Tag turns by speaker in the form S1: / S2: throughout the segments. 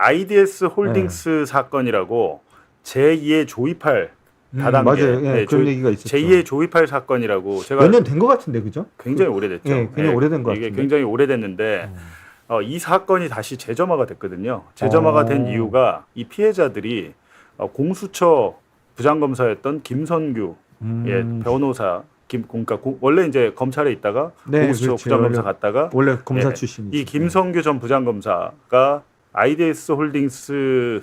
S1: IDS 홀딩스 사건이라고 제2의 조이팔 다단계
S2: 맞아요. 예, 그런 얘기가 있었죠.
S1: 제2의 조이팔 사건이라고 제가
S2: 몇 년 된 것 같은데 그죠?
S1: 굉장히 오래됐죠.
S2: 예, 굉장히 오래된 것
S1: 이게
S2: 같은데.
S1: 굉장히 오래됐는데 이 사건이 다시 재점화가 됐거든요. 재점화가 된 이유가 이 피해자들이 공수처 부장검사였던 김선규 변호사 그러니까 원래 이제 검찰에 있다가
S2: 네,
S1: 공수처
S2: 그렇지.
S1: 부장검사 갔다가
S2: 원래 검사 출신이죠.
S1: 이 김성규 전 부장검사가 IDS 홀딩스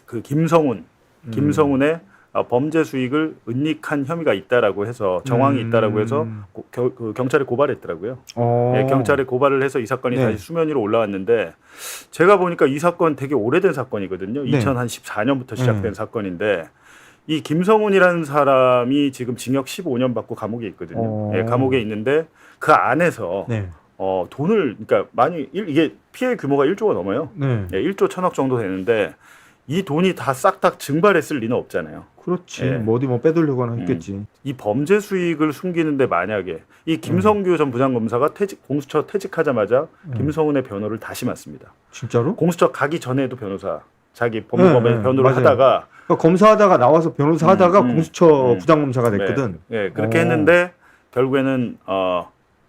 S1: 그 김성훈의 범죄 수익을 은닉한 혐의가 있다라고 해서 정황이 있다라고 해서 그 경찰에 고발했더라고요. 예, 경찰에 고발을 해서 이 사건이
S2: 네.
S1: 다시 수면 위로 올라왔는데 제가 보니까 이 사건 되게 오래된 사건이거든요.
S2: 네.
S1: 2014년부터 시작된 사건인데 이 김성훈이라는 사람이 지금 징역 15년 받고 감옥에 있거든요. 예, 감옥에 있는데 그 안에서
S2: 네.
S1: 돈을 그러니까 많이 이게 피해 규모가 1조가 넘어요.
S2: 네.
S1: 예, 1조 1천억 정도 되는데 이 돈이 다 싹 다 증발했을 리는 없잖아요.
S2: 그렇지.
S1: 예.
S2: 뭐 어디 뭐 빼돌려거나 했겠지.
S1: 이 범죄 수익을 숨기는데 만약에 이 김성규 전 부장검사가 공수처 퇴직하자마자 김성훈의 변호를 다시 맡습니다.
S2: 진짜로?
S1: 공수처 가기 전에도 변호사 자기 법무법에 변호를
S2: 맞아요.
S1: 하다가
S2: 그러니까 검사하다가 나와서 변호사 하다가 공수처 부장검사가 됐거든.
S1: 네, 네, 그렇게 했는데 결국에는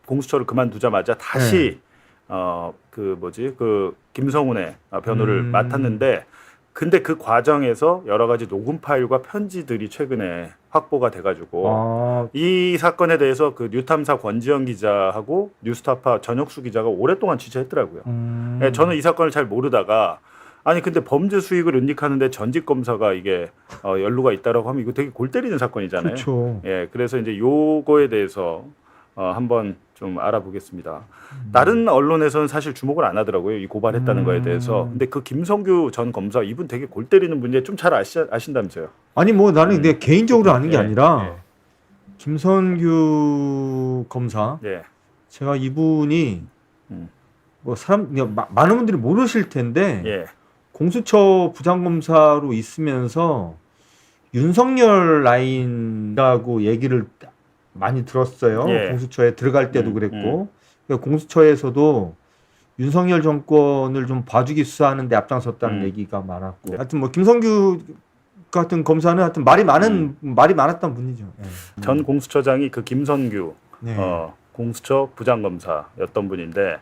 S1: 공수처를 그만두자마자 다시 그 김성훈의 변호를 맡았는데 근데 그 과정에서 여러 가지 녹음 파일과 편지들이 최근에 확보가 돼가지고 이 사건에 대해서 그 뉴탐사 권지현 기자하고 뉴스타파 전혁수 기자가 오랫동안 취재했더라고요. 네, 저는 이 사건을 잘 모르다가 아니 근데 범죄 수익을 은닉하는데 전직 검사가 이게 연루가 있다라고 하면 이거 되게 골 때리는 사건이잖아요.
S2: 그렇죠.
S1: 예, 그래서 이제 요거에 대해서 한번 좀 알아보겠습니다. 다른 언론에서는 사실 주목을 안 하더라고요. 이 고발했다는 거에 대해서. 근데 그 김성규 전 검사 이분 되게 골 때리는 분인데 좀 잘 아신다면서요?
S2: 아니 뭐 나는 내 개인적으로 아는 게
S1: 예,
S2: 아니라 김선규 검사
S1: 예.
S2: 제가 이분이 뭐 많은 분들이 모르실 텐데
S1: 예.
S2: 공수처 부장검사로 있으면서 윤석열 라인이라고 얘기를 많이 들었어요.
S1: 예.
S2: 공수처에 들어갈 때도 그랬고 그러니까 공수처에서도 윤석열 정권을 좀 봐주기 수사하는 데 앞장섰다는 얘기가 많았고 하여튼 뭐 김성규 같은 검사는 하여튼 말이 많았던 분이죠. 예.
S1: 전 공수처장이 그 김선규
S2: 네.
S1: 공수처 부장검사였던 분인데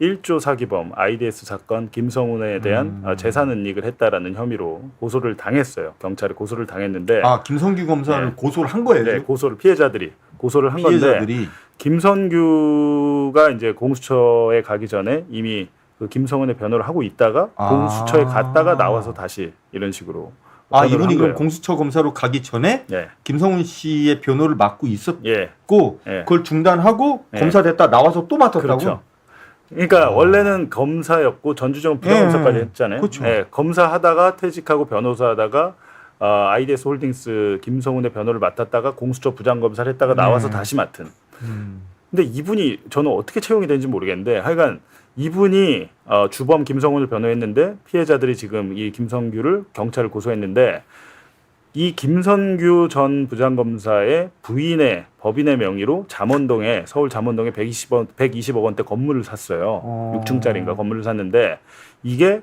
S1: 1조 사기범 IDS 사건 김성훈에 대한 재산 은닉을 했다라는 혐의로 고소를 당했어요. 경찰에 고소를 당했는데
S2: 김성규 검사를
S1: 네.
S2: 고소를 한 거예요?
S1: 네, 피해자들이 고소를 한 건데 김선규가 이제 공수처에 가기 전에 이미 그 김성훈의 변호를 하고 있다가 공수처에 갔다가 나와서 다시 이런 식으로
S2: 이분이 그럼 공수처 검사로 가기 전에 김성훈 씨의 변호를 맡고 있었고 그걸 중단하고 검사 됐다 나와서 또 맡았다고?
S1: 그렇죠. 그러니까 원래는 검사였고 전주정은 부장검사까지 했잖아요.
S2: 그렇죠.
S1: 검사하다가 퇴직하고 변호사하다가 IDS 홀딩스 김성훈의 변호를 맡았다가 공수처 부장검사를 했다가 나와서 다시 맡은. 근데 이분이 저는 어떻게 채용이 되는지 모르겠는데 하여간 이분이 주범 김성훈을 변호했는데 피해자들이 지금 이 김성규를 경찰을 고소했는데 이 김선규 전 부장검사의 부인의 법인의 명의로 잠원동에 서울 잠원동에 120억 원대 건물을 샀어요. 6층짜리인가 건물을 샀는데 이게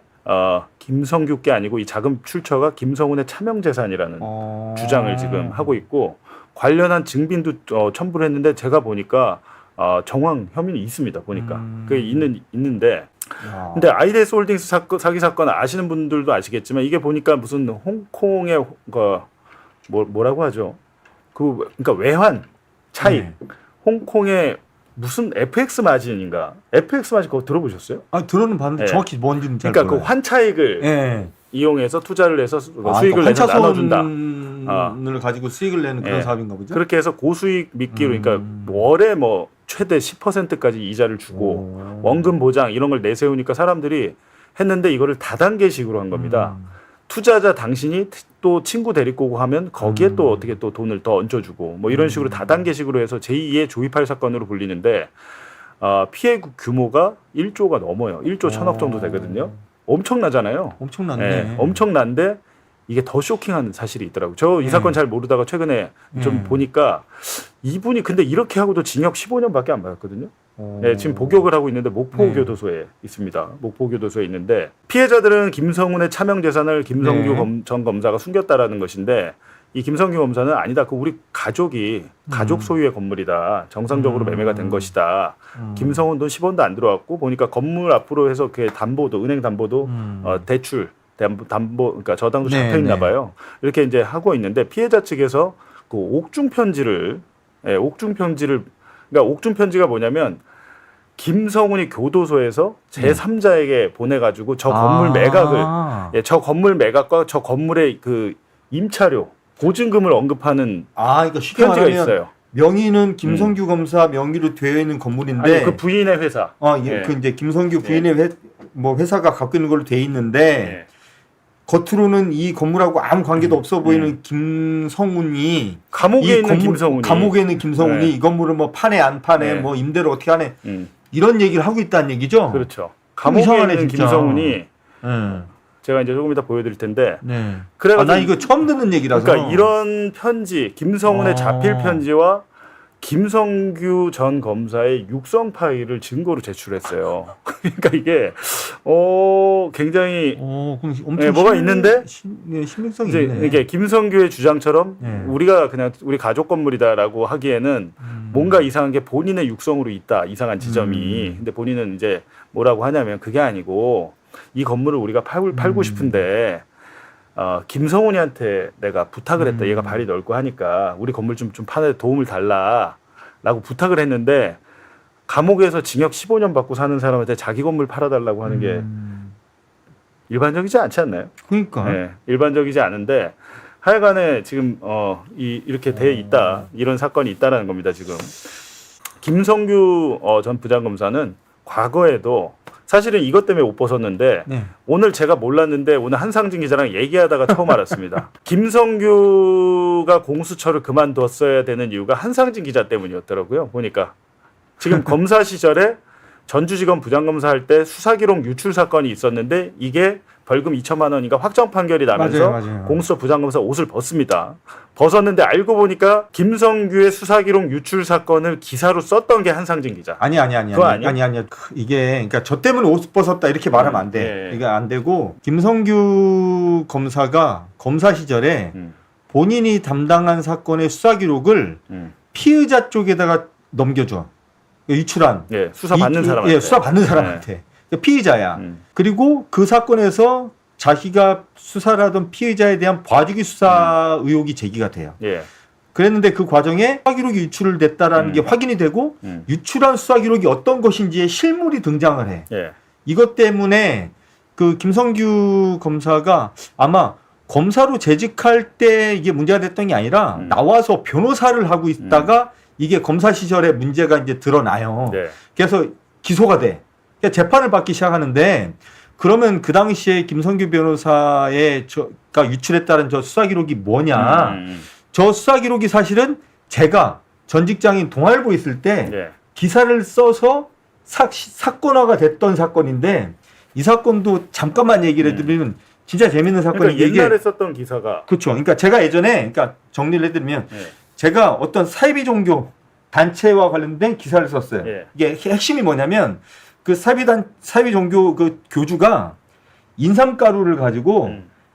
S1: 김성규 게 아니고 이 자금 출처가 김성훈의 차명재산이라는 주장을 지금 하고 있고 관련한 증빙도 첨부를 했는데 제가 보니까 정황 혐의는 있습니다. 보니까 그게 있는데 근데 IDS 홀딩스 사기 사건 아시는 분들도 아시겠지만 이게 보니까 무슨 홍콩의 뭐라고 하죠? 그러니까 외환 차익 홍콩의 무슨 FX 마진인가? FX 마진 그거 들어보셨어요?
S2: 들어는 봤는데 정확히 뭔지는 잘
S1: 그러니까
S2: 몰라요.
S1: 그 환차익을 이용해서 투자를 해서 수익을 내서 나눠준다.
S2: 환차손을 가지고 수익을 내는 그런 사업인가 보죠.
S1: 그렇게 해서 고수익 미끼로 그러니까 월에 뭐 최대 10%까지 이자를 주고 원금 보장 이런 걸 내세우니까 사람들이 했는데 이거를 다단계식으로 한 겁니다. 투자자 당신이 또 친구 데리고 오고 하면 거기에 또 어떻게 또 돈을 더 얹어주고 뭐 이런 식으로 다단계식으로 해서 제2의 조이팔 사건으로 불리는데 피해 규모가 1조가 넘어요. 1조 1천억 정도 되거든요. 엄청나잖아요.
S2: 엄청난데.
S1: 엄청난데 이게 더 쇼킹한 사실이 있더라고요. 저 이 사건 잘 모르다가 최근에 좀 보니까 이분이 근데 이렇게 하고도 징역 15년밖에 안 받았거든요. 네, 지금 복역을 하고 있는데 목포교도소에 있습니다. 목포교도소에 있는데 피해자들은 김성훈의 차명 재산을 김성규 전 검사가 숨겼다라는 것인데 이 김성규 검사는 아니다. 그 우리 가족이 가족 소유의 건물이다. 정상적으로 매매가 된 것이다. 김성훈 돈 10원도 안 들어왔고 보니까 건물 앞으로 해서 그 담보도 은행 담보도 대출 담보 그러니까 저당도 잡혀 있나 봐요. 이렇게 이제 하고 있는데 피해자 측에서 그 옥중 편지를 그러니까 옥중 편지가 뭐냐면 김성훈이 교도소에서 제3자에게 보내가지고 저 건물 매각을 저 건물 매각과 저 건물의 그 임차료 보증금을 언급하는
S2: 그러니까 쉽게
S1: 편지가
S2: 말하면
S1: 있어요.
S2: 명의는 김성규 검사 명의로 되어 있는 건물인데
S1: 아니, 그 부인의 회사.
S2: 그 이제 김성규 부인의 회사가 갖고 있는 걸로 되어 있는데 겉으로는 이 건물하고 아무 관계도 없어 보이는 김성훈이
S1: 감옥에 있는 김성훈이
S2: 이 건물을 뭐 파네 안 파네 뭐 임대를 어떻게 하네 이런 얘기를 하고 있다는 얘기죠.
S1: 그렇죠. 감옥에 있는
S2: 진짜.
S1: 김성훈이 제가 이제 조금 이따 보여드릴 텐데.
S2: 그래가지고 나 이거 처음 듣는 얘기라서.
S1: 그러니까 이런 편지, 김성훈의 자필 편지와 김성규 전 검사의 육성 파일을 증거로 제출했어요. 그러니까 이게 굉장히
S2: 엄청
S1: 뭐가 있는데
S2: 신빙성이
S1: 이제
S2: 있네.
S1: 이게 김성규의 주장처럼 우리가 그냥 우리 가족 건물이다라고 하기에는 뭔가 이상한 게 본인의 육성으로 있다. 이상한 지점이. 근데 본인은 이제 뭐라고 하냐면 그게 아니고 이 건물을 우리가 팔고 싶은데 김성훈이한테 내가 부탁을 했다. 얘가 발이 넓고 하니까 우리 건물 좀 파는 데 도움을 달라라고 부탁을 했는데 감옥에서 징역 15년 받고 사는 사람한테 자기 건물 팔아달라고 하는 게 일반적이지 않지 않나요?
S2: 그러니까.
S1: 네, 일반적이지 않은데 하여간에 지금 이렇게 돼 있다. 이런 사건이 있다라는 겁니다. 지금 김성규 전 부장검사는 과거에도 사실은 이것 때문에 옷 벗었는데 오늘 제가 몰랐는데 오늘 한상진 기자랑 얘기하다가 처음 알았습니다. 김성규가 공수처를 그만뒀어야 되는 이유가 한상진 기자 때문이었더라고요. 보니까 지금 검사 시절에 전주지검 부장검사 할 때 수사기록 유출 사건이 있었는데 이게 벌금 2천만 원인가 확정 판결이 나면서
S2: 맞아요.
S1: 공수처 부장검사 옷을 벗습니다. 벗었는데 알고 보니까 김성규의 수사기록 유출 사건을 기사로 썼던 게 한상진 기자.
S2: 아니. 이게 그러니까 저 때문에 옷 벗었다 이렇게 말하면 안 돼. 이게 안 되고 김성규 검사가 검사 시절에 본인이 담당한 사건의 수사 기록을 피의자 쪽에다가 넘겨줘. 유출한.
S1: 수사 받는 사람한테.
S2: 수사 받는 사람한테. 피의자야. 그리고 그 사건에서 자기가 수사를 하던 피의자에 대한 봐주기 수사 의혹이 제기가 돼요. 그랬는데 그 과정에 수사 기록이 유출을 됐다라는 게 확인이 되고 유출한 수사 기록이 어떤 것인지의 실물이 등장을 해. 이것 때문에 그 김성규 검사가 아마 검사로 재직할 때 이게 문제가 됐던 게 아니라 나와서 변호사를 하고 있다가 이게 검사 시절에 문제가 이제 드러나요. 그래서 기소가 돼. 그러니까 재판을 받기 시작하는데 그러면 그 당시에 김성규 변호사의 가 유출했다는 저 수사 기록이 뭐냐? 저 수사 기록이 사실은 제가 전 직장인 동아일보에 있을 때 기사를 써서 사건화가 됐던 사건인데 이 사건도 잠깐만 얘기를 해드리면 진짜 재밌는 사건이
S1: 그러니까 옛날에 썼던 기사가
S2: 그렇죠. 그러니까 제가 예전에 정리를 해드리면 제가 어떤 사이비 종교 단체와 관련된 기사를 썼어요. 이게 핵심이 뭐냐면 그 사이비 종교 그 교주가 인삼가루를 가지고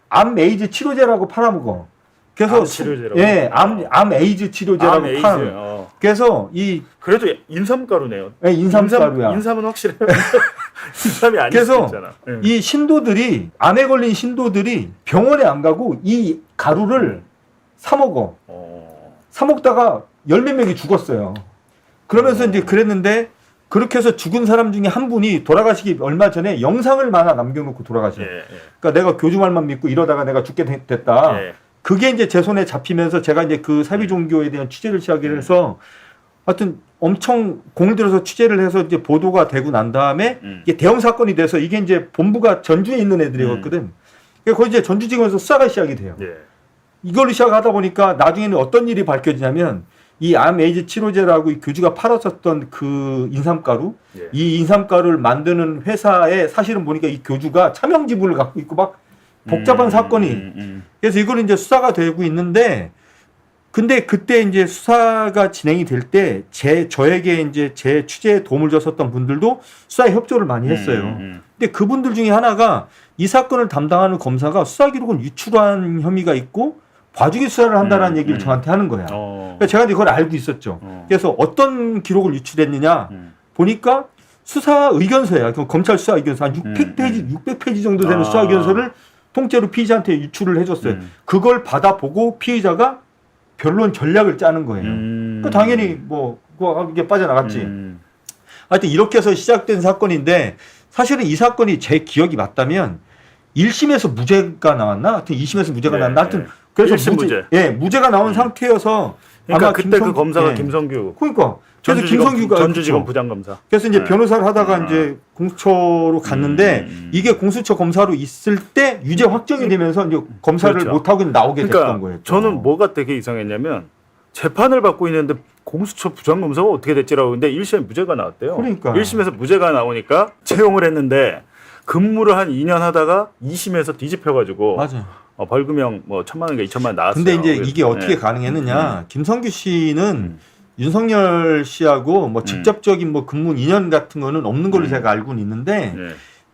S2: 암 에이즈 치료제라고 팔아먹어. 그래서
S1: 암 치료제라고.
S2: 암 에이즈 치료제라고 팔아. 그래서
S1: 그래도 인삼가루네요.
S2: 인삼가루야.
S1: 인삼은 확실해요. 인삼이 아닐
S2: 그래서
S1: 수 있잖아.
S2: 이 신도들이 암에 걸린 신도들이 병원에 안 가고 이 가루를 사 먹어. 사 먹다가 열몇 명이 죽었어요. 그러면서 이제 그랬는데 그렇게 해서 죽은 사람 중에 한 분이 돌아가시기 얼마 전에 영상을 하나 남겨놓고 돌아가셔요. 그러니까 내가 교주 말만 믿고 이러다가 내가 죽게 됐다. 그게 이제 제 손에 잡히면서 제가 이제 그 사비 종교에 대한 취재를 시작을 해서 하여튼 엄청 공을 들여서 취재를 해서 이제 보도가 되고 난 다음에 이게 대형 사건이 돼서 이게 이제 본부가 전주에 있는 애들이었거든. 그래서 거기 이제 전주지검에서 수사가 시작이 돼요. 이걸로 시작하다 보니까 나중에는 어떤 일이 밝혀지냐면 이 암 에이즈 치료제라고 이 교주가 팔았었던 그 인삼가루, 이 인삼가루를 만드는 회사에 사실은 보니까 이 교주가 차명 지분을 갖고 있고 막 복잡한 사건이. 그래서 이걸 이제 수사가 되고 있는데 근데 그때 이제 수사가 진행이 될 때 저에게 이제 제 취재에 도움을 줬었던 분들도 수사에 협조를 많이 했어요. 근데 그분들 중에 하나가 이 사건을 담당하는 검사가 수사 기록을 유출한 혐의가 있고 봐주기 수사를 한다는 얘기를 저한테 하는 거야. 그러니까 제가 이제 그걸 알고 있었죠. 그래서 어떤 기록을 유출했느냐 보니까 수사 의견서야. 검찰 수사 의견서 한 600페이지 정도 되는 수사 의견서를 통째로 피의자한테 유출을 해줬어요. 그걸 받아보고 피의자가 변론 전략을 짜는 거예요. 당연히 뭐 이게 빠져나갔지. 하여튼 이렇게 해서 시작된 사건인데 사실은 이 사건이 제 기억이 맞다면 1심에서 무죄가 나왔나? 하여튼 2심에서 무죄가 나왔나? 하여튼 그래서
S1: 1심 무죄.
S2: 예, 무죄가 나온 상태여서
S1: 그러니까
S2: 아마
S1: 그때 그 검사가 김성규.
S2: 그러니까 그래서 김성규가
S1: 전주지검 부장검사.
S2: 그래서 이제 변호사를 하다가 이제 공수처로 갔는데 이게 공수처 검사로 있을 때 유죄 확정이 되면서 이제 검사를
S1: 그렇죠.
S2: 못 하고 나오게
S1: 그러니까
S2: 됐던 거예요.
S1: 저는 뭐가 되게 이상했냐면 재판을 받고 있는데 공수처 부장검사가 어떻게 됐지라고 근데 1심에 무죄가 나왔대요.
S2: 그러니까
S1: 1심에서 무죄가 나오니까 채용을 했는데 근무를 한 2년 하다가 2심에서 뒤집혀가지고
S2: 맞아요.
S1: 벌금형 뭐 1,000만 원인가 2천만 원 나왔어요.
S2: 근데 이제 이게 어떻게 가능했느냐? 김성규 씨는 윤석열 씨하고 뭐 직접적인 뭐 근무 인연 같은 거는 없는 걸로 제가 알고는 있는데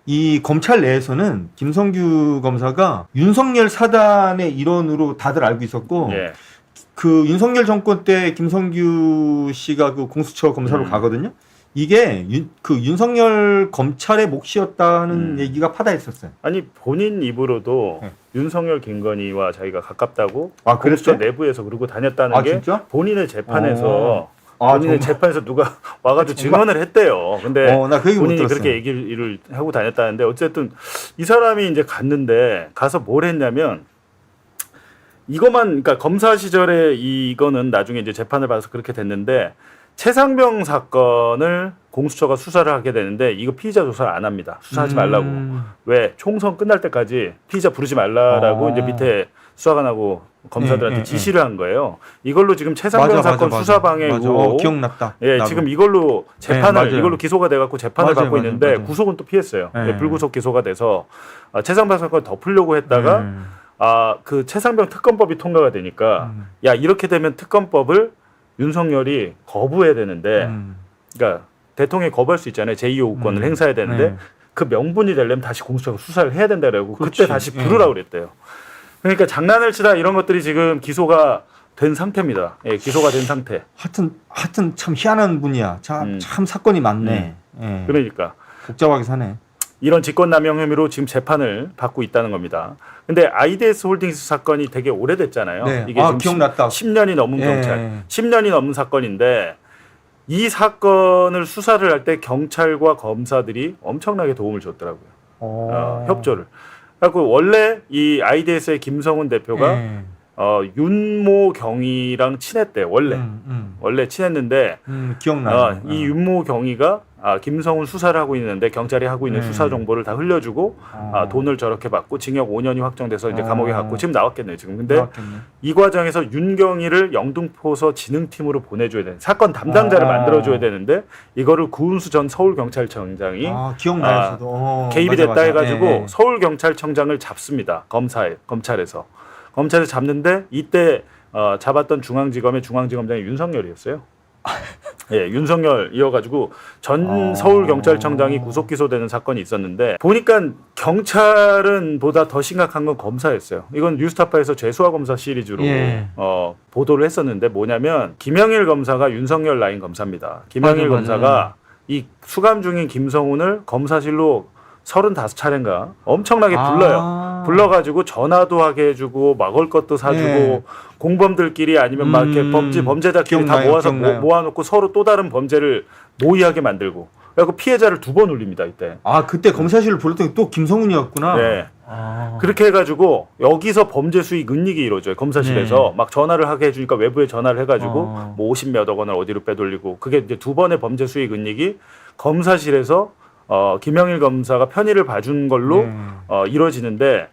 S2: 이 검찰 내에서는 김성규 검사가 윤석열 사단의 일원으로 다들 알고 있었고 그 윤석열 정권 때 김성규 씨가 그 공수처 검사로 가거든요. 이게 그 윤석열 검찰의 몫이었다는 얘기가 파다했었어요.
S1: 아니 본인 입으로도 윤석열 김건희와 자기가 가깝다고
S2: 아,
S1: 공수처
S2: 그랬어요?
S1: 내부에서 그러고 다녔다는 게
S2: 진짜?
S1: 본인의 재판에서
S2: 정말?
S1: 본인의 재판에서 누가 와가지고 증언을 했대요. 근데
S2: 나 그 얘기 못
S1: 본인이
S2: 들었어요.
S1: 그렇게 얘기를 하고 다녔다는데 어쨌든 이 사람이 이제 갔는데 가서 뭘 했냐면 이것만 그러니까 검사 시절에 이거는 나중에 이제 재판을 받아서 그렇게 됐는데 최상병 사건을 공수처가 수사를 하게 되는데 이거 피의자 조사를 안 합니다. 수사하지 말라고. 왜? 총선 끝날 때까지 피의자 부르지 말라라고 이제 밑에 수사관하고 검사들한테 지시를 한 거예요. 이걸로 지금 최상병 사건 수사 방해 의혹
S2: 기억났다.
S1: 예,
S2: 나도.
S1: 지금 이걸로 재판을
S2: 맞아요.
S1: 이걸로 기소가 돼갖고 재판을 받고 있는데 구속은 또 피했어요. 예, 불구속 기소가 돼서 최상병 사건 덮으려고 했다가 그 최상병 특검법이 통과가 되니까 야 이렇게 되면 특검법을 윤석열이 거부해야 되는데, 그러니까 대통령이 거부할 수 있잖아요. 제2요구권을 행사해야 되는데 그 명분이 되려면 다시 공수처가 수사를 해야 된다 그러고 그때 다시 부르라고 그랬대요. 그러니까 장난을 치다 이런 것들이 지금 기소가 된 상태입니다. 예, 기소가 된 상태.
S2: 하여튼 참 희한한 분이야. 참 사건이 많네. 예.
S1: 그러니까
S2: 복잡하게 사네.
S1: 이런 직권남용 혐의로 지금 재판을 받고 있다는 겁니다. 근데 아이디에스 홀딩스 사건이 되게 오래됐잖아요.
S2: 네.
S1: 이게 지금
S2: 기억났다.
S1: 10년이 넘은
S2: 예.
S1: 경찰, 10년이 넘은 사건인데 이 사건을 수사를 할 때 경찰과 검사들이 엄청나게 도움을 줬더라고요. 협조를. 그래서 원래 이 아이디에스의 김성훈 대표가 윤모 경위랑 친했대. 원래 친했는데
S2: 기억나요.
S1: 이 윤모 경위가 김성훈 수사를 하고 있는데 경찰이 하고 있는 수사 정보를 다 흘려주고 돈을 저렇게 받고 징역 5년이 확정돼서 이제 감옥에 갔고 지금 나왔겠네요 지금. 근데 이 과정에서 윤경희를 영등포서 진흥팀으로 보내줘야 되는 사건 담당자를 만들어줘야 되는데 이거를 구은수 전 서울경찰청장이
S2: 기억나요. 저도.
S1: 개입이 됐다 해가지고
S2: 예.
S1: 서울경찰청장을 잡습니다. 검찰에서 잡는데 이때 잡았던 중앙지검의 중앙지검장이 윤석열이었어요. 예, 윤석열이어가지고 전 서울경찰청장이 구속 기소되는 사건이 있었는데 보니까 경찰은 보다 더 심각한 건 검사였어요. 이건 뉴스타파에서 죄수화 검사 시리즈로 보도를 했었는데 뭐냐면 김영일 검사가 윤석열 라인 검사입니다. 김영일 검사가 이 수감 중인 김성훈을 검사실로 35차례인가 엄청나게 불러요. 불러가지고 전화도 하게 해주고 먹을 것도 사주고 공범들끼리 아니면 막 이렇게 범죄자끼리 다 모아서 모아놓고 서로 또 다른 범죄를 모의하게 만들고 그래서 피해자를 2번 울립니다 이때.
S2: 그때 검사실을 불렀더니 또 김성훈이었구나.
S1: 네. 그렇게 해가지고 여기서 범죄 수익 은닉이 이루어져요. 검사실에서 막 전화를 하게 해주니까 외부에 전화를 해가지고 뭐 50몇억 원을 어디로 빼돌리고 그게 이제 2번의 범죄 수익 은닉이 검사실에서 김영일 검사가 편의를 봐준 걸로 이루어지는데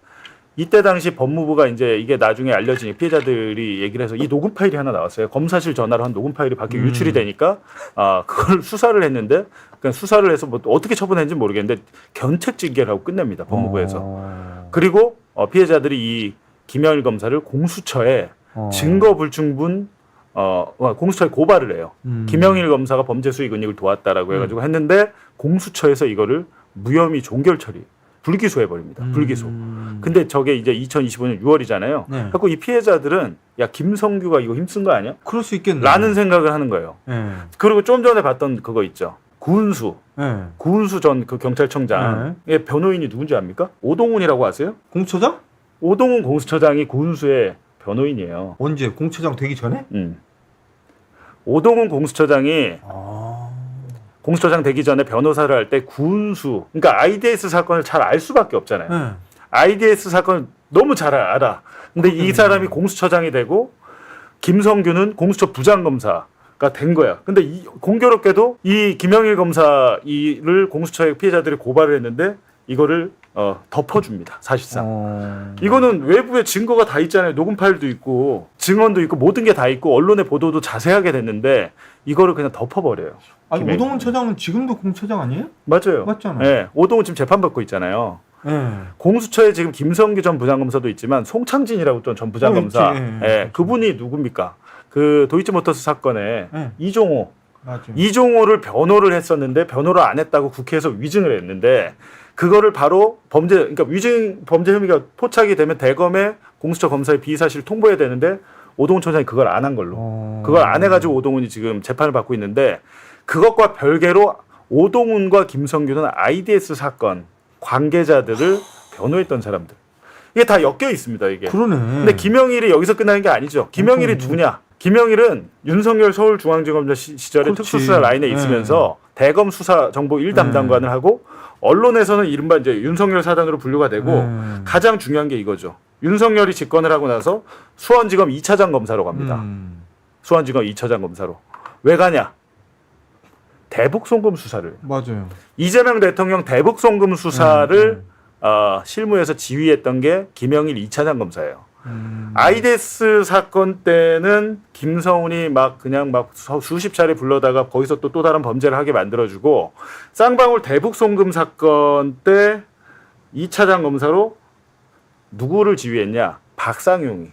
S1: 이때 당시 법무부가 이제 이게 나중에 알려지니 피해자들이 얘기를 해서 이 녹음 파일이 하나 나왔어요. 검사실 전화로 한 녹음 파일이 밖에 유출이 되니까 그걸 수사를 했는데 그러니까 수사를 해서 뭐 어떻게 처분했는지 모르겠는데 견책 징계를 하고 끝냅니다. 법무부에서. 그리고 피해자들이 이 김영일 검사를 공수처에 증거 불충분 공수처에 고발을 해요. 김영일 검사가 범죄 수익 은닉을 도왔다라고 해가지고 했는데 공수처에서 이거를 무혐의 종결 처리, 불기소해 버립니다. 불기소. 근데 저게 이제 2025년 6월이잖아요.
S2: 네.
S1: 그래서 이 피해자들은 야 김성규가 이거 힘쓴 거 아니야?
S2: 그럴 수 있겠네.
S1: 라는 생각을 하는 거예요.
S2: 네.
S1: 그리고 좀 전에 봤던 그거 있죠. 구은수
S2: 네.
S1: 전 그 경찰청장 의 변호인이 누군지 압니까? 오동훈이라고 아세요?
S2: 공처장?
S1: 오동훈 공수처장이 구은수의 변호인이에요.
S2: 언제? 공처장 되기 전에?
S1: 오동훈 공수처장이 공수처장 되기 전에 변호사를 할 때 구은수, 그러니까 IDS 사건을 잘 알 수밖에 없잖아요.
S2: 네.
S1: IDS 사건을 너무 잘 알아. 근데 이 사람이 공수처장이 되고 김성규는 공수처 부장검사가 된 거야. 근데 공교롭게도 이 김영일 검사를 공수처의 피해자들이 고발을 했는데 이거를 덮어줍니다. 사실상. 이거는 외부에 증거가 다 있잖아요. 녹음 파일도 있고 증언도 있고 모든 게 다 있고 언론의 보도도 자세하게 됐는데 이거를 그냥 덮어버려요.
S2: 아니
S1: 김영일.
S2: 오동훈 처장은 지금도 공처장 아니에요?
S1: 맞아요.
S2: 맞잖아요.
S1: 네, 오동훈 지금 재판받고 있잖아요.
S2: 네.
S1: 공수처에 지금 김성규 전 부장검사도 있지만 송창진이라고 또 전 부장검사,
S2: 있지.
S1: 예, 그분이 누굽니까? 그 도이치모터스 사건에 이종호,
S2: 맞아요.
S1: 이종호를 변호를 했었는데 변호를 안 했다고 국회에서 위증을 했는데 그거를 바로 그러니까 위증 범죄 혐의가 포착이 되면 대검에 공수처 검사의 비사실을 통보해야 되는데 오동훈 처장이 그걸 안 한 걸로, 그걸 안 해가지고 오동훈이 지금 재판을 받고 있는데 그것과 별개로 오동훈과 김성규는 IDS 사건 관계자들을 변호했던 사람들. 이게 다 엮여 있습니다, 이게.
S2: 그러네.
S1: 근데 김영일이 여기서 끝나는 게 아니죠. 김영일이 누구냐? 김영일은 윤석열 서울중앙지검장 시절에
S2: 그렇지.
S1: 특수수사 라인에 있으면서 대검 수사 정보 1담당관을 하고 언론에서는 이른바 이제 윤석열 사단으로 분류가 되고 가장 중요한 게 이거죠. 윤석열이 집권을 하고 나서 수원지검 2차장 검사로 갑니다. 수원지검 2차장 검사로. 왜 가냐? 대북 송금 수사를.
S2: 맞아요.
S1: 이재명 대통령 대북 송금 수사를 실무에서 지휘했던 게 김영일 2차장 검사예요. 아이데스 사건 때는 김성훈이 막 수십 차례 불러다가 거기서 또 다른 범죄를 하게 만들어주고 쌍방울 대북 송금 사건 때 2차장 검사로 누구를 지휘했냐? 박상용이.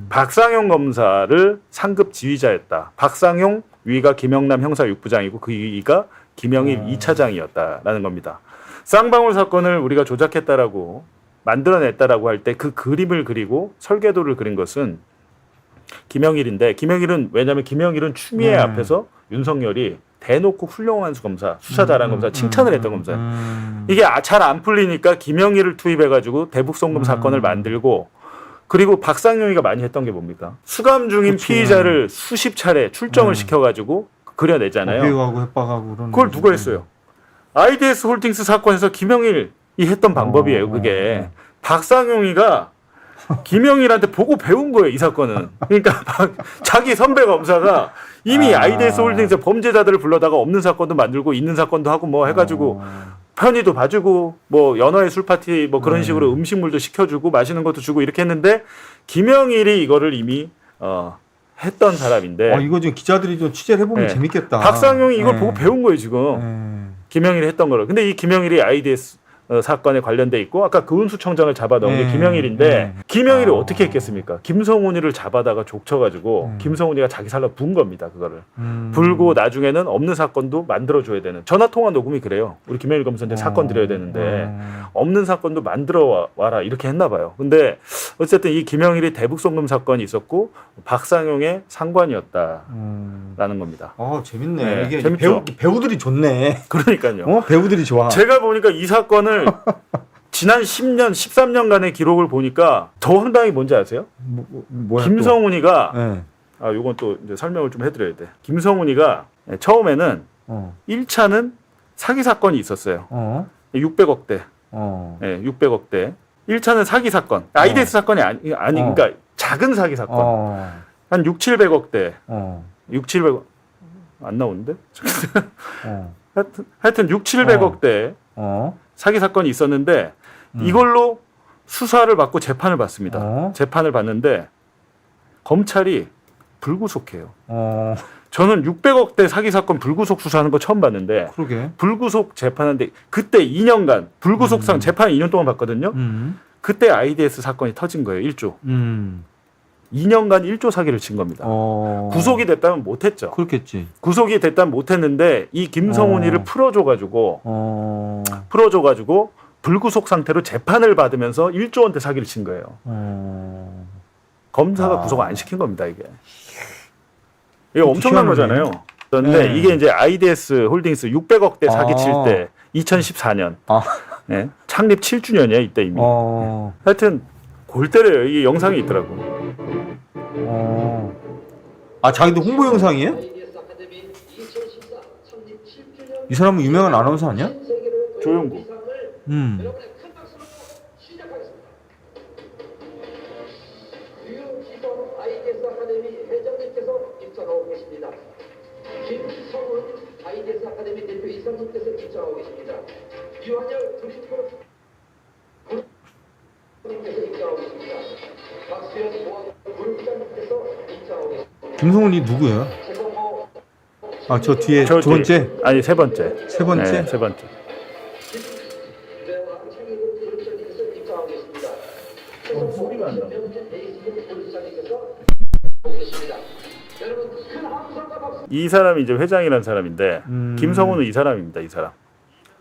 S1: 박상용 검사를 상급 지휘자였다. 박상용 위가 김영남 형사 6부장이고 그 위가 김영일 2차장이었다라는 겁니다. 쌍방울 사건을 우리가 조작했다라고 만들어냈다라고 할 때 그 그림을 그리고 설계도를 그린 것은 김영일인데 김영일은 왜냐하면 김영일은 추미애 앞에서 윤석열이 대놓고 훌륭한 검사, 수사 잘한 검사 칭찬을 했던 검사예요. 이게 잘 안 풀리니까 김영일을 투입해가지고 대북송금 사건을 만들고 그리고 박상용이가 많이 했던 게 뭡니까? 수감 중인
S2: 그치.
S1: 피의자를 수십 차례 출정을 시켜가지고 그려내잖아요.
S2: 협박하고 협박하고 그런.
S1: 그걸 누가 했어요? IDS 홀딩스 사건에서 김영일이 했던 방법이에요. 그게 박상용이가 김영일한테 보고 배운 거예요. 이 사건은. 그러니까 자기 선배 검사가 이미 IDS 홀딩스 범죄자들을 불러다가 없는 사건도 만들고 있는 사건도 하고 뭐 해가지고 편의도 봐주고 뭐 연어의 술 파티 뭐 그런 식으로 음식물도 시켜주고 맛있는 것도 주고 이렇게 했는데 김영일이 이거를 이미 했던 사람인데.
S2: 이거 지금 기자들이 좀 취재를 해보면
S1: 네.
S2: 재밌겠다.
S1: 박상용이 이걸 보고 배운 거예요 지금. 김영일이 했던 거를. 근데 이 김영일이 IDS 사건에 관련돼 있고 아까 그은수 청장을 잡아 넣은 게 김영일인데 김영일이 어떻게 했겠습니까? 김성훈이를 잡아다가 족쳐가지고 김성훈이가 자기 살로 분 겁니다. 그거를 불고 나중에는 없는 사건도 만들어줘야 되는 전화통화 녹음이 그래요. 우리 김영일 검사한테 사건 드려야 되는데 없는 사건도 만들어 와라 이렇게 했나 봐요. 근데 어쨌든 이 김영일이 대북송금 사건이 있었고 박상용의 상관이었다라는 겁니다.
S2: 재밌네.
S1: 네,
S2: 이게
S1: 재밌죠?
S2: 배우들이 좋네.
S1: 그러니까요.
S2: 배우들이 좋아.
S1: 제가 보니까 이 사건을 지난 10년, 13년간의 기록을 보니까 더 황당한 게 뭔지 아세요?
S2: 뭐야,
S1: 김성훈이가
S2: 네.
S1: 요건 또 이제 설명을 좀 해드려야 돼. 김성훈이가 처음에는 1차는 사기 사건이 있었어요. 600억대. 네, 600억대. 1차는 사기 사건. IDS 사건이 그러니까 작은 사기 사건. 한 6, 700억대. 6, 700억. 안 나오는데? 하여튼 6, 700억대. 사기 사건이 있었는데 이걸로 수사를 받고 재판을 받습니다. 재판을 받는데 검찰이 불구속해요. 저는 600억대 사기 사건 불구속 수사하는 거 처음 봤는데
S2: 그러게.
S1: 불구속 재판하는데 그때 2년간 불구속상 재판 2년 동안 받거든요. 그때 IDS 사건이 터진 거예요. 1조. 2년간 1조 사기를 친 겁니다. 구속이 됐다면 못했죠.
S2: 그렇겠지.
S1: 구속이 됐다면 못했는데 이 김성훈이를 풀어줘가지고 불구속 상태로 재판을 받으면서 1조 원대 사기를 친 거예요. 검사가 구속 안 시킨 겁니다, 이게. 이게 엄청난 거잖아요. 그런데 이게 이제 IDS 홀딩스 600억대 사기칠 때 2014년 네, 창립 7주년이에요, 이때 이미. 하여튼 골 때려요. 이게 영상이 있더라고.
S2: 아, 자기도 홍보 영상이에요? 이 사람은 유명한 아나운서 아니야?
S1: 조용구.
S3: IDS 아카데미 회장님께서 입장하고 계십니다. 김성훈 IDS 아카데미 대표 이사님께서 입장하고 계십니다. 유한열 주식부 님께서 입장하고 계십니다. 박수현 보안부장님께서 입장하고 계십니다.
S2: 김성훈이 누구야? 아, 저 뒤에 두 번째?
S1: 아니, 세 번째.
S2: 세 번째?
S1: 네, 세 번째. 소리가 안 나. 이 사람이 이제 회장이라는 사람인데 김성훈은 이 사람입니다. 이 사람.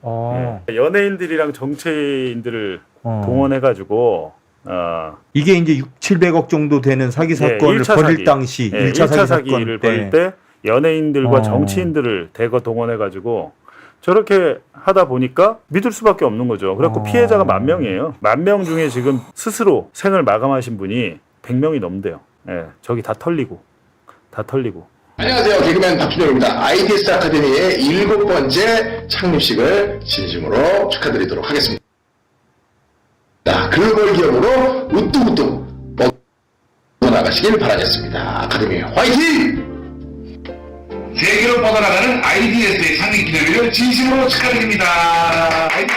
S1: 네. 연예인들이랑 정치인들을 동원해가지고
S2: 이게 이제 700억 정도 되는 사기 사건을 벌일
S1: 사기.
S2: 당시
S1: 1차
S2: 사기
S1: 사기를
S2: 사건 때.
S1: 벌일 때 연예인들과 정치인들을 대거 동원해가지고 저렇게 하다 보니까 믿을 수밖에 없는 거죠. 그래갖고 피해자가 10,000명이에요. 10,000명 중에 지금 스스로 생을 마감하신 분이 100명이 넘대요. 예, 저기 다 털리고.
S4: 안녕하세요. 개그맨 박준영입니다. IDS 아카데미의 7번째 창립식을 진심으로 축하드리도록 하겠습니다. 글로벌 기업으로 우뚝우뚝 뻗어나가시길 바라겠습니다. 아카데미 화이팅!
S5: 세계로 뻗어나가는 IDS의 창립 기념일을 진심으로 축하드립니다.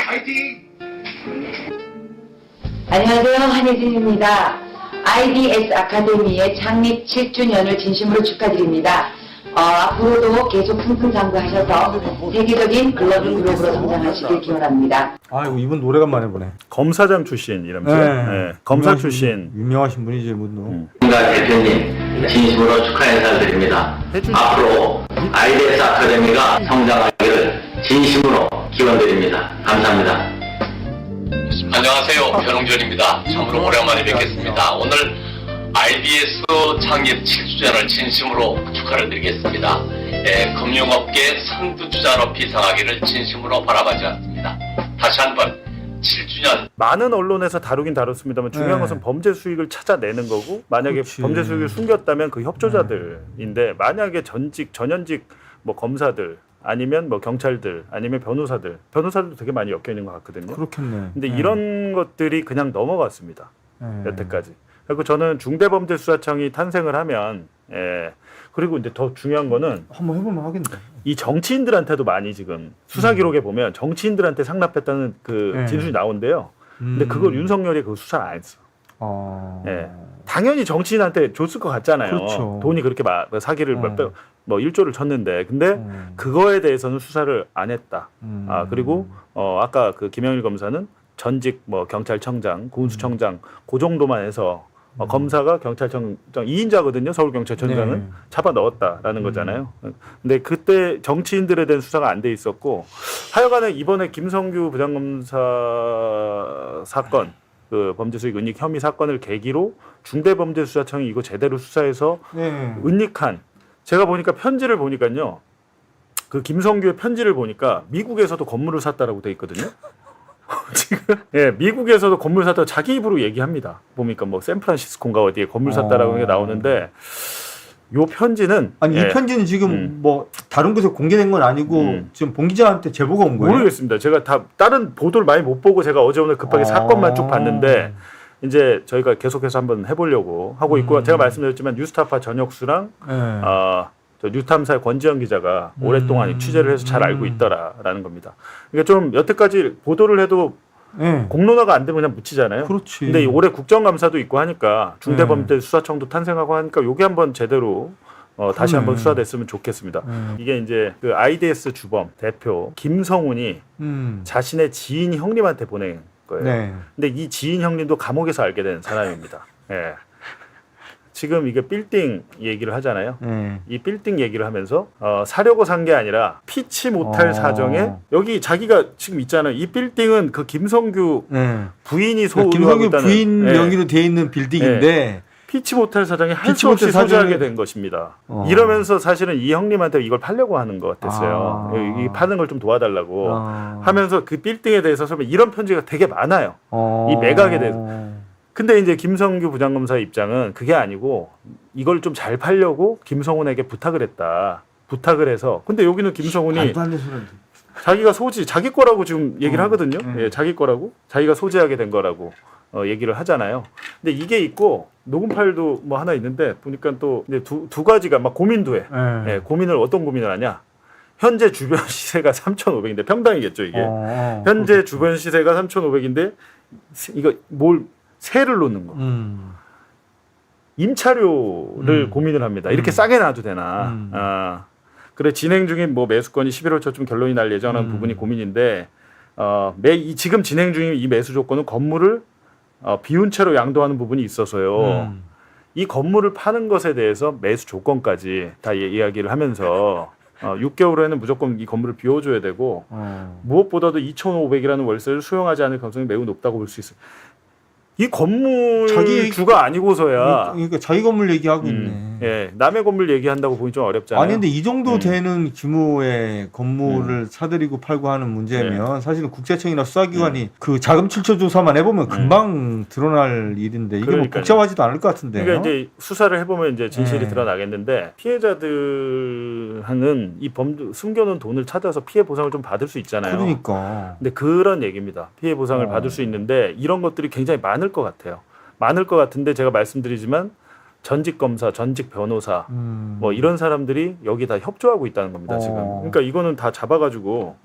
S5: 화이팅!
S6: 안녕하세요. 한혜진입니다. IDS 아카데미의 창립 7주년을 진심으로 축하드립니다. 앞으로도 계속 승승장구하셔서 세계적인 글로벌 그룹으로 성장하시길 기원합니다.
S2: 아이고, 이분 노래간만에 보네.
S1: 검사장 출신이라면서요? 네. 검사 출신.
S2: 유명하신 분이지, 이분도.
S7: 대표님 진심으로 축하 인사를 드립니다. 앞으로 IDS 아카데미가 성장하기를 진심으로 기원드립니다. 감사합니다.
S8: 안녕하세요. 변홍준입니다. 참으로 오랜만에 뵙겠습니다. 오늘 IDS 창립 7주년을 진심으로 축하를 드리겠습니다. 금융업계 선두주자 높이 상하기를 진심으로 바라보지 않습니다. 다시 한번 7주년.
S1: 많은 언론에서 다루긴 다뤘습니다만 중요한 것은 범죄 수익을 찾아내는 거고 만약에 범죄 수익을 숨겼다면 그 협조자들인데 만약에 전현직 뭐 검사들 아니면 뭐 경찰들 아니면 변호사들도 되게 많이 엮여 있는 것 같거든요.
S2: 그렇겠네.
S1: 근데 이런 것들이 그냥 넘어갔습니다. 여태까지. 그리고 저는 중대범죄수사청이 탄생을 하면 그리고 이제 더 중요한 거는
S2: 한번 해보면 하겠네.
S1: 이 정치인들한테도 많이 지금 수사 기록에 보면 정치인들한테 상납했다는 그 진술이 나온대요. 근데 그걸 윤석열이 그 수사를 안 했어. 당연히 정치인한테 줬을 것 같잖아요.
S2: 그렇죠.
S1: 돈이 그렇게 사기를 뭐 1조를 쳤는데 근데 그거에 대해서는 수사를 안 했다. 그리고 아까 그 김영일 검사는 전직 뭐 경찰청장, 군수청장 그 정도만 해서 검사가 경찰청장 2인자거든요. 서울경찰청장은 잡아 넣었다라는 거잖아요. 근데 그때 정치인들에 대한 수사가 안 돼 있었고 하여간에 이번에 김성규 부장검사 사건 그 범죄수익 은닉 혐의 사건을 계기로 중대범죄수사청이 이거 제대로 수사해서 은닉한 제가 보니까 편지를 보니까요. 그 김성규의 편지를 보니까 미국에서도 건물을 샀다라고 돼 있거든요. 지금 미국에서도 건물 샀다고 자기 입으로 얘기합니다. 보니까 뭐 샌프란시스코인가 어디에 건물 샀다라고 게 나오는데 요 편지는
S2: 아니 이 편지는 지금 뭐 다른 곳에 공개된 건 아니고 지금 봉 기자한테 제보가 온 거예요?
S1: 모르겠습니다. 제가 다 다른 보도를 많이 못 보고 제가 어제 오늘 급하게 사건만 쭉 봤는데 이제 저희가 계속해서 한번 해보려고 하고 있고 제가 말씀드렸지만 뉴스타파 전혁수랑 저 뉴탐사의 권지현 기자가 오랫동안 취재를 해서 잘 알고 있더라라는 겁니다. 그러니까 좀 여태까지 보도를 해도 공론화가 안 되면 그냥 묻히잖아요.
S2: 그렇지.
S1: 근데 올해 국정감사도 있고 하니까 중대범죄수사청도 탄생하고 하니까 요게 한번 제대로 다시 한번 수사됐으면 좋겠습니다. 이게 이제 그 IDS 주범 대표 김성훈이 자신의 지인 형님한테 보낸 거예요. 근데 이 지인 형님도 감옥에서 알게 된 사람입니다. 지금 이게 빌딩 얘기를 하잖아요.
S2: 네.
S1: 이 빌딩 얘기를 하면서 사려고 산 게 아니라 피치 못할 사정에 여기 자기가 지금 있잖아요. 이 빌딩은 그 김성규
S2: 네.
S1: 부인이 소유하고
S2: 김성규
S1: 있다는
S2: 부인
S1: 예.
S2: 명의로 돼 있는 빌딩인데
S1: 피치 못할 사정에 할
S2: 피치
S1: 수 없이
S2: 못할
S1: 소지하게
S2: 사정에-
S1: 된 것입니다. 이러면서 사실은 이 형님한테 이걸 팔려고 하는 것 같았어요. 이 파는 걸 좀 도와달라고 하면서 그 빌딩에 대해서 이런 편지가 되게 많아요. 이 매각에 대해서. 근데 이제 김성규 부장검사의 입장은 그게 아니고 이걸 좀 잘 팔려고 김성훈에게 부탁을 했다. 부탁을 해서. 근데 여기는 김성훈이
S2: 말도 안 되는 소리인데.
S1: 자기가 자기 거라고 지금 얘기를 하거든요.
S2: 네.
S1: 예, 자기 거라고. 자기가 소지하게 된 거라고 얘기를 하잖아요. 근데 이게 있고 녹음 파일도 뭐 하나 있는데 보니까 또 이제 두 가지가 막 고민도 해.
S2: 네.
S1: 예, 고민을 어떤 고민을 하냐. 현재 주변 시세가 3,500인데 평당이겠죠, 이게. 현재 주변 시세가 3,500인데 이거 세를 놓는 거. 임차료를 고민을 합니다. 이렇게 싸게 놔도 되나. 그래 진행 중인 뭐 매수건이 11월 초쯤 결론이 날 예정한 부분이 고민인데 지금 진행 중인 이 매수 조건은 건물을 비운 채로 양도하는 부분이 있어서요. 이 건물을 파는 것에 대해서 매수 조건까지 다 이야기를 하면서 6개월 후에는 무조건 이 건물을 비워줘야 되고 무엇보다도 2,500이라는 월세를 수용하지 않을 가능성이 매우 높다고 볼 수 있어요. 이 건물 주가 아니고서야
S2: 그러니까 자기 건물 얘기하고 있네.
S1: 예, 남의 건물 얘기한다고 보기 좀 어렵잖아요.
S2: 아니 근데 이 정도 되는 규모의 건물을 사들이고 팔고 하는 문제면 사실은 국세청이나 수사기관이 그 자금 출처 조사만 해보면 금방 드러날 일인데 이게 뭐
S1: 그러니까요.
S2: 복잡하지도 않을 것 같은데요.
S1: 그러니까 이제 수사를 해보면 이제 진실이
S2: 네.
S1: 드러나겠는데 피해자들은 이 숨겨놓은 돈을 찾아서 피해 보상을 좀 받을 수 있잖아요.
S2: 그러니까.
S1: 근데 그런 얘기입니다. 피해 보상을 받을 수 있는데 이런 것들이 굉장히 많을 것 같아요. 많을 것 같은데 제가 말씀드리지만 전직 검사, 전직 변호사 뭐 이런 사람들이 여기 다 협조하고 있다는 겁니다. 지금. 그러니까 이거는 다 잡아가지고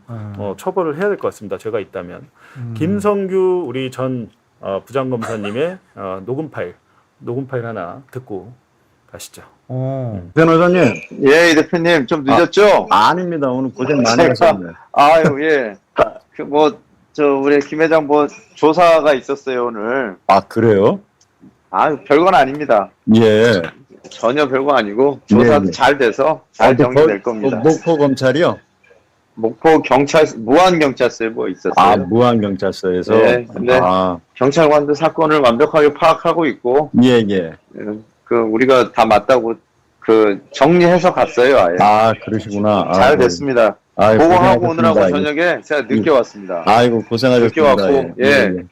S1: 처벌을 해야 될 것 같습니다. 제가 있다면. 김성규 우리 전 부장검사님의 녹음 파일 하나 듣고 가시죠.
S9: 변호사님.
S10: 예, 이 대표님 좀 늦었죠?
S9: 아닙니다. 오늘 고생 많이 하셨네.
S10: 아유, 예. 우리 김 회장 조사가 있었어요, 오늘.
S9: 아, 그래요?
S10: 아유, 별건 아닙니다.
S9: 예.
S10: 전혀 별거 아니고, 조사도
S9: 네.
S10: 잘 돼서 잘 정리될 겁니다.
S9: 목포 검찰이요?
S10: 목포 무안경찰서에 있었어요.
S9: 아, 무안경찰서에서?
S10: 네, 근데 경찰관도 사건을 완벽하게 파악하고 있고,
S9: 예.
S10: 우리가 다 맞다고, 정리해서 갔어요, 아예.
S9: 아, 그러시구나.
S10: 잘 됐습니다.
S9: 아이고,
S10: 보고하고 오느라고
S9: 고생하셨습니다.
S10: 저녁에 제가 늦게 왔습니다.
S9: 아이고, 고생하셨습니다.
S10: 늦게 왔고, 예.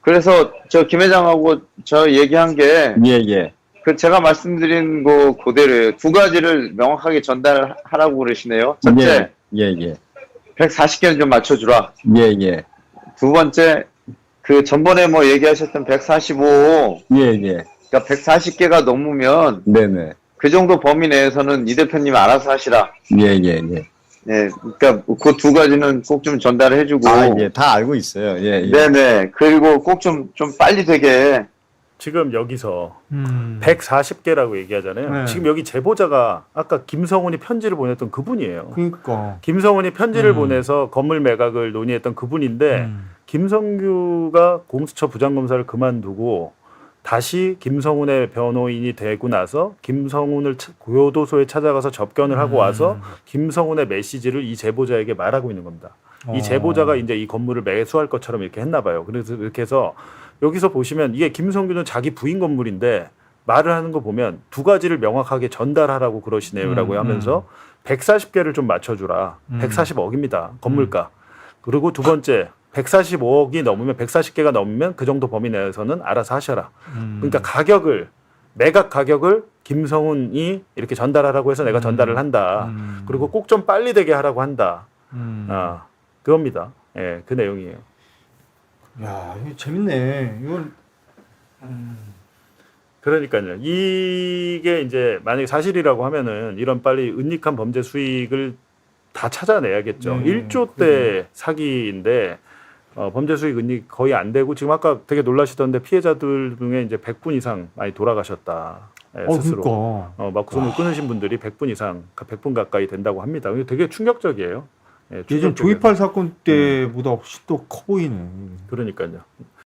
S10: 그래서 김 회장하고 저 얘기한 게
S9: 예.
S10: 제가 말씀드린 거 그대로예요. 두 가지를 명확하게 전달하라고 그러시네요. 첫째,
S9: 예.
S10: 140개는 좀 맞춰주라.
S9: 예.
S10: 두 번째, 전번에 얘기하셨던 145,
S9: 예.
S10: 그러니까 140개가 넘으면
S9: 네네.
S10: 그 정도 범위 내에서는 이 대표님이 알아서 하시라.
S9: 예.
S10: 예, 그러니까 그 두 가지는 꼭 좀 전달을 해주고.
S9: 아, 예. 다 알고 있어요. 예.
S10: 네네. 그리고 꼭 좀 빨리 되게.
S1: 지금 여기서 140개라고 얘기하잖아요.
S2: 네.
S1: 지금 여기 제보자가 아까 김성훈이 편지를 보냈던 그분이에요.
S2: 그러니까.
S1: 김성훈이 편지를 보내서 건물 매각을 논의했던 그분인데 김성규가 공수처 부장검사를 그만두고 다시 김성훈의 변호인이 되고 나서 김성훈을 교도소에 찾아가서 접견을 하고 와서 김성훈의 메시지를 이 제보자에게 말하고 있는 겁니다. 이 제보자가 이제 이 건물을 매수할 것처럼 이렇게 했나 봐요. 그래서 이렇게 해서 여기서 보시면 이게 김성규는 자기 부인 건물인데 말을 하는 거 보면 두 가지를 명확하게 전달하라고 그러시네요라고 하면서 140개를 좀 맞춰주라. 140억입니다. 건물가. 그리고 두 번째 145억이 넘으면 140개가 넘으면 그 정도 범위 내에서는 알아서 하셔라. 그러니까 매각 가격을 김성훈이 이렇게 전달하라고 해서 내가 전달을 한다. 그리고 꼭 좀 빨리 되게 하라고 한다. 그겁니다. 예, 그 내용이에요.
S2: 야, 이거 재밌네. 이건
S1: 그러니까요. 이게 이제 만약에 사실이라고 하면은 이런 빨리 은닉한 범죄 수익을 다 찾아내야겠죠. 1조대 사기인데 범죄 수익 은닉 거의 안 되고 지금 아까 되게 놀라시던데 피해자들 중에 이제 100분 이상 많이 돌아가셨다. 스스로.
S2: 그러니까.
S1: 막 손을 끊으신 분들이 100분 이상, 100분 가까이 된다고 합니다. 이게 되게 충격적이에요. 예,
S2: 예전 조이팔 사건 때보다 훨씬 더 커 보이네.
S1: 그러니까요.